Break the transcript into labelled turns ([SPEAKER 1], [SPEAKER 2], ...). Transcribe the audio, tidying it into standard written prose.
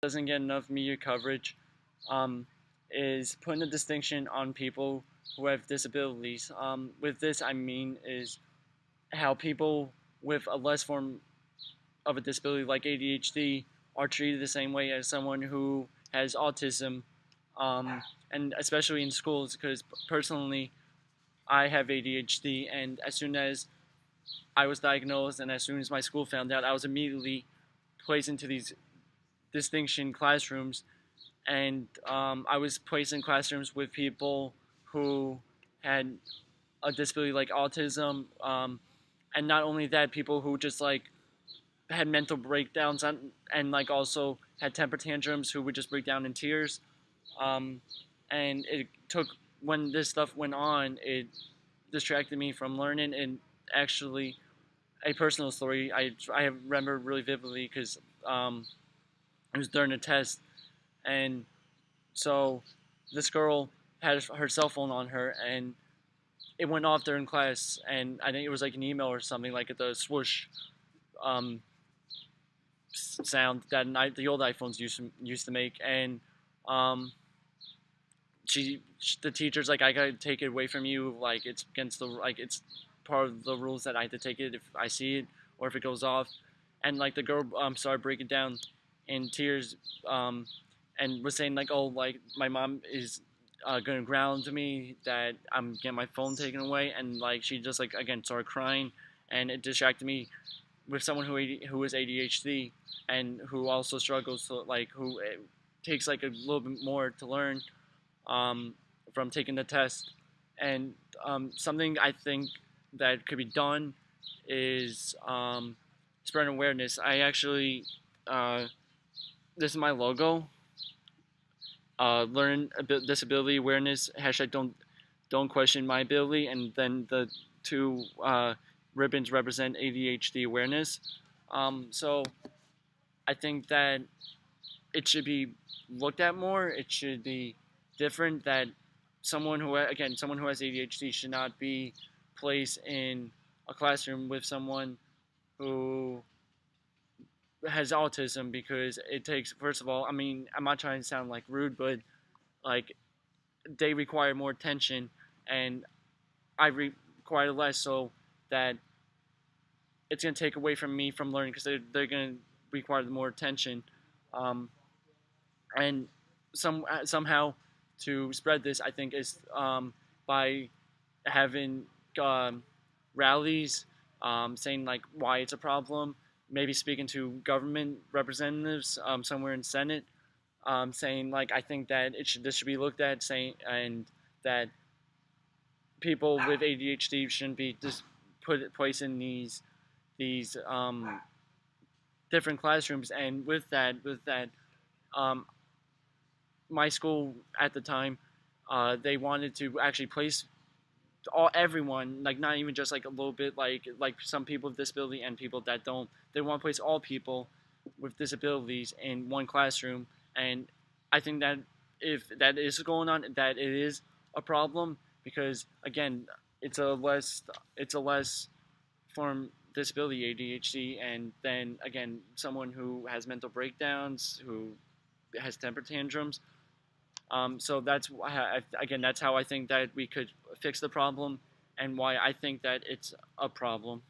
[SPEAKER 1] doesn't get enough media coverage um, is putting a distinction on people who have disabilities. With this, I mean is how people with a less form of a disability like ADHD are treated the same way as someone who has autism, and especially in schools. Because personally, I have ADHD, and as soon as I was diagnosed, and as soon as my school found out, I was immediately placed into these distinction classrooms, and I was placed in classrooms with people who had a disability like autism, and not only that, people who just like had mental breakdowns and like also had temper tantrums who would just break down in tears. Um, and it took when this stuff went on, it distracted me from learning. And actually, a personal story I remember really vividly because it was during a test, and so this girl had her cell phone on her, and it went off during class, and I think it was like an email or something, like the swoosh um, sound that the old iPhones used to make, and um, the teacher's like, I gotta take it away from you, like it's against the like it's part of the rules that I have to take it if I see it or if it goes off, and like the girl started breaking down in tears, um, and was saying like, oh, like my mom is gonna ground me, that I'm getting my phone taken away, and like she just like again started crying, and it distracted me with someone who is ADHD and who also struggles to like who takes like a little bit more to learn um, from taking the test. And something I think that could be done is spreading awareness. I actually, this is my logo. Learn disability awareness hashtag don't question my ability, and then the two ribbons represent ADHD awareness. So I think that it should be looked at more. It should be different. That someone who has ADHD should not be placed in a classroom with someone who has autism, because it takes, first of all, I mean, I'm not trying to sound like rude, but like they require more attention, and I require less, so that it's going to take away from me from learning, because they're going to require more attention. Um, and somehow to spread this, I think, is by having um, rallies, saying like why it's a problem, maybe speaking to government representatives somewhere in Senate, saying like I think that this should be looked at, saying, and that people with ADHD shouldn't be just placed in these different classrooms. And with that, um, my school at the time, they wanted to actually place everyone, like not even just like a little bit, like some people with disability and people that don't. They want to place all people with disabilities in one classroom, and I think that if that is going on, that it is a problem, because again, it's a less form disability, ADHD, and then again, someone who has mental breakdowns, who has temper tantrums. So that's why that's how I think that we could fix the problem, and why I think that it's a problem.